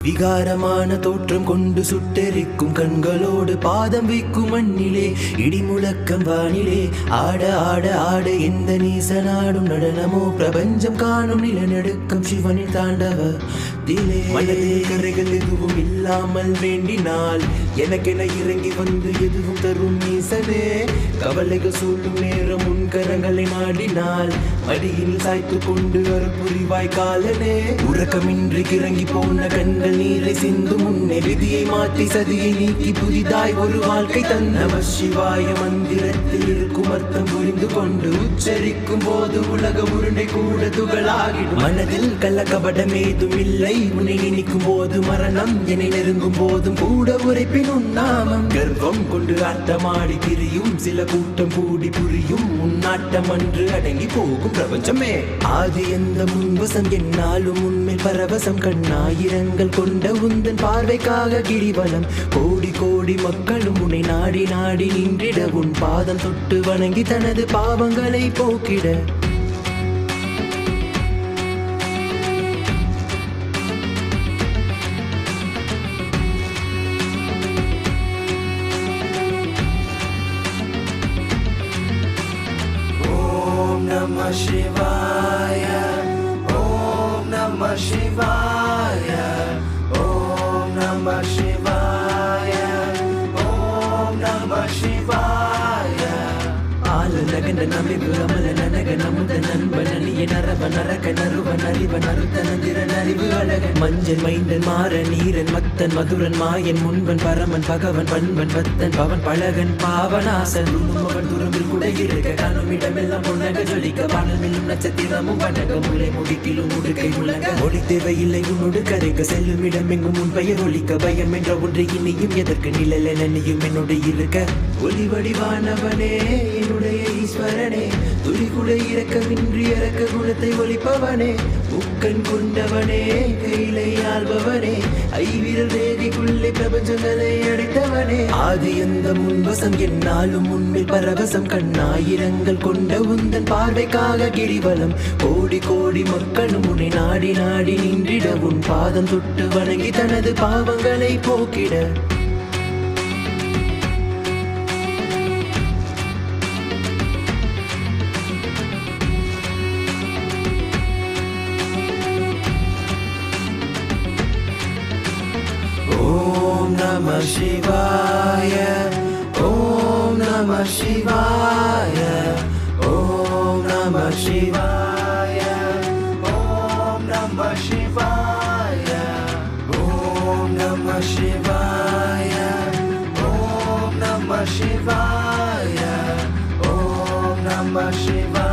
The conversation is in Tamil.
விகாரமான தோற்றம் கொண்டு சுட்டெரிக்கும் கண்களோடு பாதம் வைக்கும் மண்ணிலே இடிமுழக்கம் வானிலே ஆட ஆட ஆட எந்த நீச நாடும் நடனமோ பிரபஞ்சம் காணும் நிலநடுக்கம் சிவனின் தாண்டவ திலே மனதில் கரைகள் எதுவும் இல்லாமல் வேண்டினால் எனக்கென இறங்கி வந்து எதுவும் தரும் நீசனே கவலைகள் சூழும் நேரம் முன்கரங்களை நாடினால் மடியில் சாய்த்து கொண்டு அருள்புரிவாய் காலனே உறக்கமின்றி கிறங்கி போன கண்கள் நீரை சிந்து முன்னே விதியை மாற்றி சதியை நீக்கி புதிதாய் ஒரு வாழ்க்கை தந்த நம சிவாய மந்திரத்தில் இருக்கும் அர்த்தம் புரிந்து கொண்டு உச்சரிக்கும் போது உலக உருண்டை கூட துகளாகிடும் மனதில் கள்ளக்கபடம் ஏதும் இல்லை உன்னை நினைக்கும் போது மரணம் என்னை நெருங்கும் போதும் கூட உரைப்பின் உன்னாமம் கர்வம் கொண்டு ஆட்டமாடி திரியும் சில கூட்டம் கூடி புரியும் உன்னாட்டம் அன்று அடங்கி போகும் பிரபஞ்சமே ஆதி எந்த முன்வசம் என்னாலும் உண்மையில் பரவசம் கண்ணாயிரங்கள் கொண்ட உந்தன் பார்வைக்காக கிரிவலம் கோடி கோடி மக்களும் உன்னை நாடி நாடி நின்றிட உன் பாதம் தொட்டு வணங்கி தனது பாவங்களை போக்கிட ஓம் நம சிவாய ஓம் நம சிவாய ஓம் நம சிவாய ஓம் நம சிவாய ஆலநகன நமிவு அமல நனக நமுத நண்பனிய நரவ நரக நருவ நரிவ நருத்த நந்திர நரிவு அழக மஞ்சள் மைந்தன் மாற நீரன் மத்தன் மதுரன் மாயன் முன்பன் பரமன் பகவன் பண்பன் பத்தன் பவன் பழகன் பாவனாசன் அவன் துறம்பில் கூட இருக்க காணும் இடமெல்லாம் பொன்னக ஜொலிக்க வானல் மில்லும் நட்சத்திரமும் வணங்க முல்லை முடிக்கிலும் முடுக்கை முழங்க மொழி தேவையில்லை உன்னோடு கரைக்க செல்லும் இடம் எங்கும் உன் பெயர் ஒலிக்க பயம் என்ற ஒன்றை இனியும் எதற்கு நிழல் நினையும் என்னோடு இருக்க ஒளி வடிவானவனே என்னுடைய ஈஸ்வரனே துளி கூட இறக்கமின்றி இறக்க குணத்தை ஒழிப்பவனே முக்கன் கொண்டவனே கையிலை ஆள்பவனே ஐவிரல் ரேகைக்குள்ளே பிரபஞ்சங்களை அடைத்தவனே ஆதி எந்த முன்வசம் என்னாலும் உண்மையில் பரவசம் கண்ணாயிரங்கள் கொண்ட உந்தன் பார்வைக்காக கிரிவலம் கோடி கோடி மக்களும் உன்னை நாடி நாடி நின்றிட உன் பாதம் தொட்டு வணங்கி தனது பாவங்களை போக்கிட ஓம் நம சிவாய ஓம் நம சிவாய ஓம் நம சிவாய ஓம் நம சிவாய ஓம் நம சிவாய ஓம் நம சிவாய ஓம் நம சிவாய